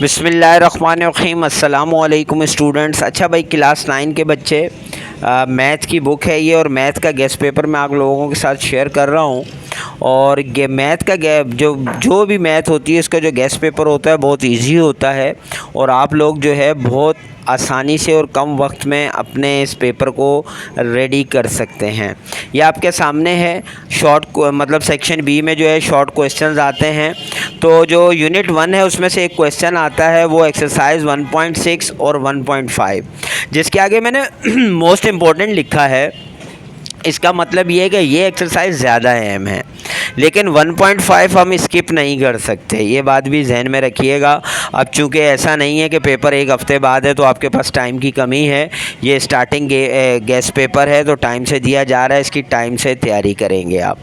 बिस्मिल्लाहिर्रहमानिर्रहीम अस्सलामु अलैकुम स्टूडेंट्स। अच्छा भाई, क्लास 9 के बच्चे, मैथ की बुक है ये और मैथ का गेस्ट पेपर मैं आप लोगों के साथ शेयर कर रहा हूँ। और मैथ का जो भी मैथ होती है इसका जो गेस्ट पेपर होता है बहुत इजी होता है और आप लोग जो है बहुत आसानी से और कम वक्त में अपने इस पेपर को रेडी कर सकते हैं। ये आपके सामने है शॉर्ट मतलब सेक्शन बी में जो है शॉर्ट क्वेश्चंस आते हैं। तो जो यूनिट 1 है उसमें से एक क्वेश्चन आता है वो एक्सरसाइज 1.6 और 1.5, जिसके आगे मैंने मोस्ट इम्पोर्टेंट लिखा है। इसका मतलब ये है कि ये एक्सरसाइज ज़्यादा अहम है, लेकिन 1.5 हम स्किप नहीं कर सकते, ये बात भी जहन में रखिएगा। अब चूँकि ऐसा नहीं है कि पेपर एक हफ़्ते बाद है तो आपके पास टाइम की कमी है, ये स्टार्टिंग गेस्ट पेपर है तो टाइम से दिया जा रहा है, इसकी टाइम से तैयारी करेंगे आप।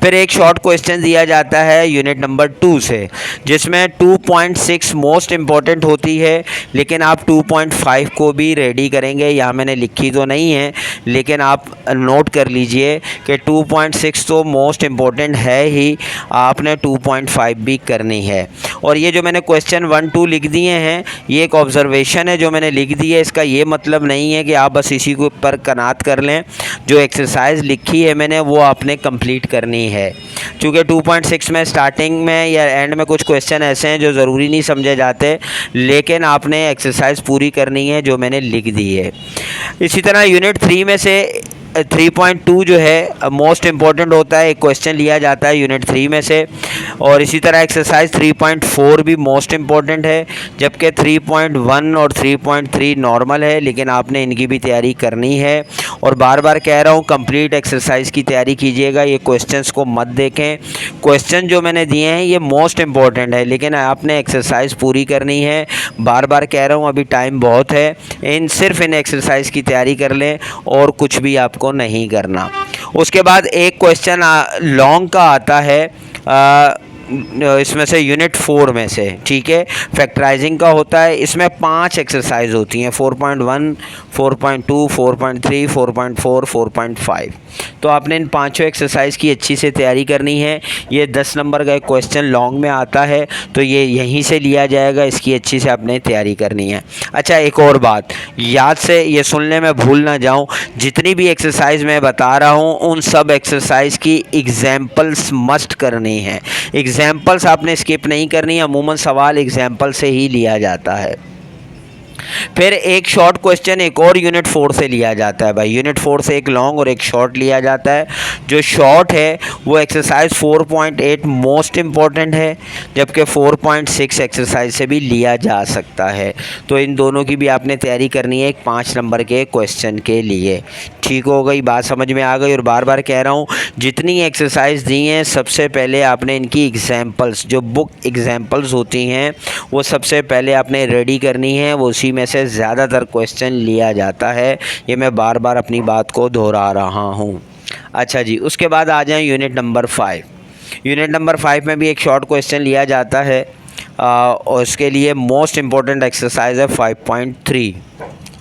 फिर एक शॉर्ट क्वेश्चन दिया जाता है यूनिट नंबर 2 से, जिसमें 2.6 मोस्ट इम्पॉर्टेंट होती है, लेकिन आप 2.5 को भी रेडी करेंगे। यहाँ मैंने लिखी तो नहीं है लेकिन आप नोट कर लीजिए कि 2.6 तो मोस्ट इम्पॉर्टेंट है ही, आपने 2.5 भी करनी है। और ये जो मैंने क्वेश्चन 1, 2 लिख दिए हैं ये एक ऑब्जर्वेशन है जो मैंने लिख दी है। इसका ये मतलब नहीं है कि आप बस इसी को पर कनात कर लें। जो एक्सरसाइज लिखी है मैंने वो आपने कंप्लीट करनी है। चूँकि 2.6 में स्टार्टिंग में या एंड में कुछ क्वेश्चन ऐसे हैं जो ज़रूरी नहीं समझे जाते, लेकिन आपने एक्सरसाइज पूरी करनी है जो मैंने लिख दी है। इसी तरह यूनिट 3 में से 3.2 जो है मोस्ट इम्पॉर्टेंट होता है, एक क्वेश्चन लिया जाता है यूनिट 3 में से। और इसी तरह एक्सरसाइज 3.4 भी मोस्ट इम्पॉर्टेंट है, जबकि 3.1 और 3.3 नॉर्मल है, लेकिन आपने इनकी भी तैयारी करनी है। और बार बार कह रहा हूँ कंप्लीट एक्सरसाइज की तैयारी कीजिएगा, ये क्वेश्चंस को मत देखें। क्वेश्चन जो मैंने दिए हैं ये मोस्ट इम्पॉर्टेंट है, लेकिन आपने एक्सरसाइज पूरी करनी है। बार बार कह रहा हूँ अभी टाइम बहुत है, सिर्फ इन एक्सरसाइज की तैयारी कर लें और कुछ भी आपको नहीं करना। उसके बाद एक क्वेश्चन लॉन्ग का आता है इसमें से यूनिट 4 में से, ठीक है, फैक्टराइजिंग का होता है। इसमें 5 एक्सरसाइज होती हैं, 4.1, 4.2, 4.3, 4.4, 4.5। तो आपने इन पांचों एक्सरसाइज की अच्छी से तैयारी करनी है। ये 10 नंबर का एक क्वेश्चन लॉन्ग में आता है तो ये यहीं से लिया जाएगा, इसकी अच्छी से आपने तैयारी करनी है। अच्छा, एक और बात याद से ये सुनने में भूल ना जाऊं, जितनी भी एक्सरसाइज मैं बता रहा हूं उन सब एक्सरसाइज की एग्जाम्पल्स मस्ट करनी है। एग्जाम्पल्स आपने स्किप नहीं करनी, अमूमन सवाल एग्जाम्पल से ही लिया जाता है। फिर एक शॉर्ट क्वेश्चन एक और यूनिट 4 से लिया जाता है भाई, यूनिट 4 से एक लॉन्ग और एक शॉर्ट लिया जाता है। जो शॉर्ट है वो एक्सरसाइज 4.8 मोस्ट इम्पॉर्टेंट है, जबकि 4.6 एक्सरसाइज से भी लिया जा सकता है। तो इन दोनों की भी आपने तैयारी करनी है एक 5 नंबर के क्वेश्चन के लिए। ठीक हो गई बात, समझ में आ गई। और बार बार कह रहा हूँ जितनी एक्सरसाइज दी हैं सबसे पहले आपने इनकी एग्जाम्पल्स, जो बुक एग्जाम्पल्स होती हैं वो सबसे पहले आपने रेडी करनी है, वो उसी में से ज़्यादातर क्वेश्चन लिया जाता है। ये मैं बार बार अपनी बात को दोहरा रहा हूँ। अच्छा जी, उसके बाद आ जाएं यूनिट नंबर 5। यूनिट नंबर 5 में भी एक शॉर्ट क्वेश्चन लिया जाता है और उसके लिए मोस्ट इम्पॉर्टेंट एक्सरसाइज है 5.3,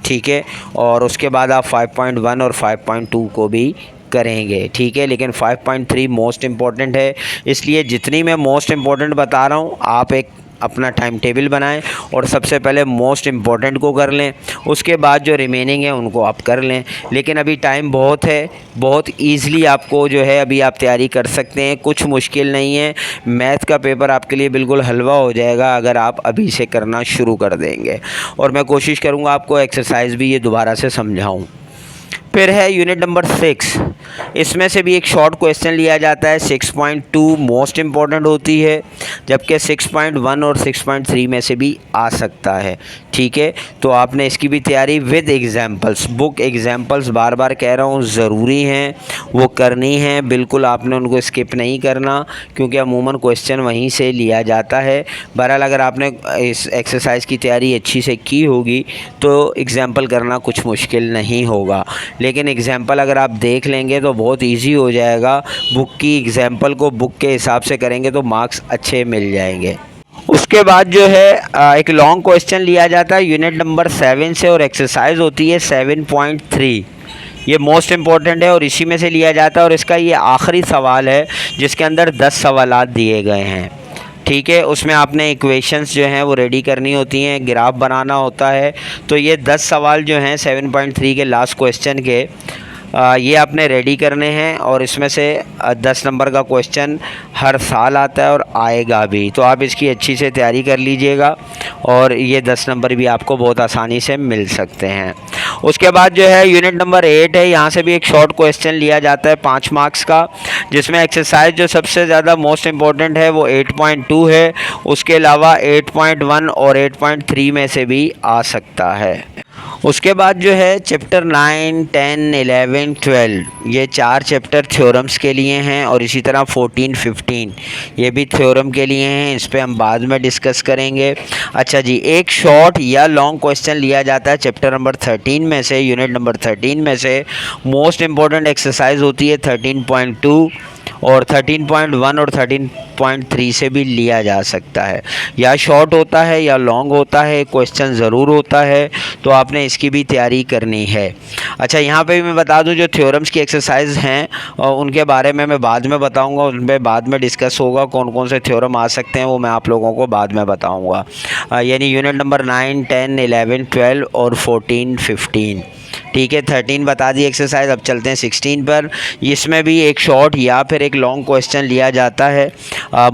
ठीक है। और उसके बाद आप 5.1 और 5.2 को भी करेंगे, ठीक है, लेकिन 5.3 मोस्ट इम्पॉर्टेंट है, इसलिए जितनी मैं मोस्ट इम्पॉर्टेंट बता रहा हूँ आप एक अपना टाइम टेबल बनाएं और सबसे पहले मोस्ट इम्पॉर्टेंट को कर लें, उसके बाद जो रिमेनिंग है उनको आप कर लें। लेकिन अभी टाइम बहुत है, बहुत ईज़िली आपको जो है अभी आप तैयारी कर सकते हैं, कुछ मुश्किल नहीं है। मैथ का पेपर आपके लिए बिल्कुल हलवा हो जाएगा अगर आप अभी से करना शुरू कर देंगे। और मैं कोशिश करूँगा आपको एक्सरसाइज भी ये दोबारा से समझाऊँ। फिर है यूनिट नंबर 6, इसमें से भी एक शॉर्ट क्वेश्चन लिया जाता है। 6.2 मोस्ट इम्पॉर्टेंट होती है, जबकि 6.1 और 6.3 में से भी आ सकता है, ठीक है। तो आपने इसकी भी तैयारी विद एग्जाम्पल्स, बुक एग्जाम्पल्स बार बार कह रहा हूँ ज़रूरी हैं, वो करनी है बिल्कुल, आपने उनको स्किप नहीं करना क्योंकि अमूमन क्वेश्चन वहीं से लिया जाता है। बहरहाल अगर आपने इस एक्सरसाइज की तैयारी अच्छी से की होगी तो एग्जाम्पल करना कुछ मुश्किल नहीं होगा, लेकिन एग्जाम्पल अगर आप देख लेंगे तो बहुत इजी हो जाएगा। बुक की एग्जाम्पल को बुक के हिसाब से करेंगे तो मार्क्स अच्छे मिल जाएंगे। उसके बाद जो है एक लॉन्ग क्वेश्चन लिया जाता है यूनिट नंबर 7 से और एक्सरसाइज होती है 7.3। ये मोस्ट इम्पॉर्टेंट है और इसी में से लिया जाता है और इसका ये आखिरी सवाल है जिसके अंदर 10 सवालात दिए गए हैं, ठीक है। उसमें आपने इक्वेशंस जो हैं वो रेडी करनी होती हैं, ग्राफ बनाना होता है। तो ये 10 सवाल जो हैं 7.3 के लास्ट क्वेश्चन के ये आपने रेडी करने हैं और इसमें से 10 नंबर का क्वेश्चन हर साल आता है और आएगा भी, तो आप इसकी अच्छी से तैयारी कर लीजिएगा और ये 10 नंबर भी आपको बहुत आसानी से मिल सकते हैं। उसके बाद जो है यूनिट नंबर 8 है, यहाँ से भी एक शॉर्ट क्वेश्चन लिया जाता है 5 मार्क्स का, जिसमें एक्सरसाइज जो सबसे ज़्यादा मोस्ट इम्पॉर्टेंट है वो 8.2 है। उसके अलावा 8.1 और 8.3 में से भी आ सकता है। उसके बाद जो है चैप्टर 9, 10, 11, 12 ये 4 चैप्टर थ्योरम्स के लिए हैं और इसी तरह 14, 15 ये भी थ्योरम के लिए हैं। इस पर हम बाद में डिस्कस करेंगे। अच्छा जी, एक शॉर्ट या लॉन्ग क्वेश्चन लिया जाता है चैप्टर नंबर 13 में से, यूनिट नंबर 13 में से। मोस्ट इम्पॉर्टेंट एक्सरसाइज होती है 13.2 और 13.1 और 13.3 से भी लिया जा सकता है। या शॉर्ट होता है या लॉन्ग होता है, क्वेश्चन ज़रूर होता है, तो आपने इसकी भी तैयारी करनी है। अच्छा, यहाँ पे भी मैं बता दूँ जो थ्योरम्स की एक्सरसाइज हैं उनके बारे में मैं बाद में बताऊँगा, उन पर बाद में डिस्कस होगा कौन कौन से थ्योरम आ सकते हैं, वो मैं आप लोगों को बाद में बताऊँगा। यानी यूनिट नंबर 9, 10, 11, 12 और 14, 15। ठीक है, 13 बता दी एक्सरसाइज। अब चलते हैं 16 पर। इसमें भी एक शॉर्ट या फिर एक लॉन्ग क्वेश्चन लिया जाता है।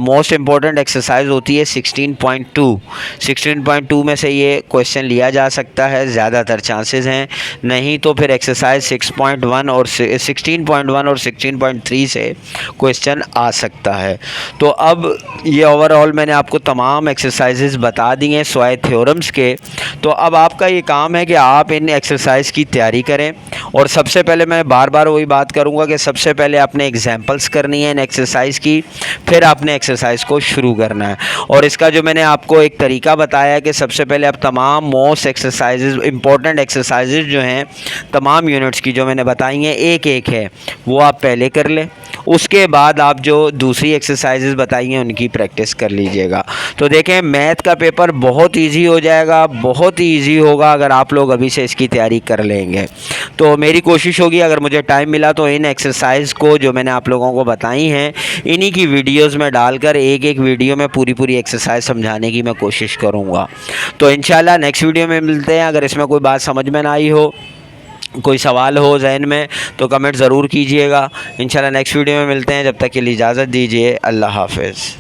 मोस्ट इम्पॉर्टेंट एक्सरसाइज होती है 16.2। 16.2 में से ये क्वेश्चन लिया जा सकता है, ज़्यादातर चांसेस हैं। नहीं तो फिर एक्सरसाइज 6.1 और 16.1 और 16.3 से क्वेश्चन आ सकता है। तो अब ये ओवरऑल मैंने आपको तमाम एक्सरसाइजेज बता दी हैं स्वाय थ्योरम्स के। तो अब आपका ये काम है कि आप इन एक्सरसाइज की तैयारी करें। और सबसे पहले मैं बार बार वही बात करूंगा कि सबसे पहले आपने एग्जाम्पल्स करनी है इन एक्सरसाइज की, फिर आपने एक्सरसाइज को शुरू करना है। और इसका जो मैंने आपको एक तरीका बताया कि सबसे पहले आप तमाम मोस्ट एक्सरसाइजेज, इंपॉर्टेंट एक्सरसाइजेज जो हैं तमाम यूनिट्स की जो मैंने बताई हैं एक एक है, वो आप पहले कर लें। उसके बाद आप जो दूसरी एक्सरसाइजेज बताई हैं उनकी प्रैक्टिस कर लीजिएगा। तो देखें, मैथ का पेपर बहुत ईजी हो जाएगा, बहुत ही ईजी होगा अगर आप लोग अभी से इसकी तैयारी कर लेंगे। तो मेरी कोशिश होगी अगर मुझे टाइम मिला तो इन एक्सरसाइज को जो मैंने आप लोगों को बताई हैं इन्हीं की वीडियोस में डालकर एक एक वीडियो में पूरी एक्सरसाइज समझाने की मैं कोशिश करूँगा। तो इंशाल्लाह नेक्स्ट वीडियो में मिलते हैं। अगर इसमें कोई बात समझ में ना आई हो, कोई सवाल हो जहन में, तो कमेंट ज़रूर कीजिएगा। इंशाल्लाह नेक्स्ट वीडियो में मिलते हैं। जब तक के लिए इजाज़त दीजिए। अल्लाह हाफ़िज़।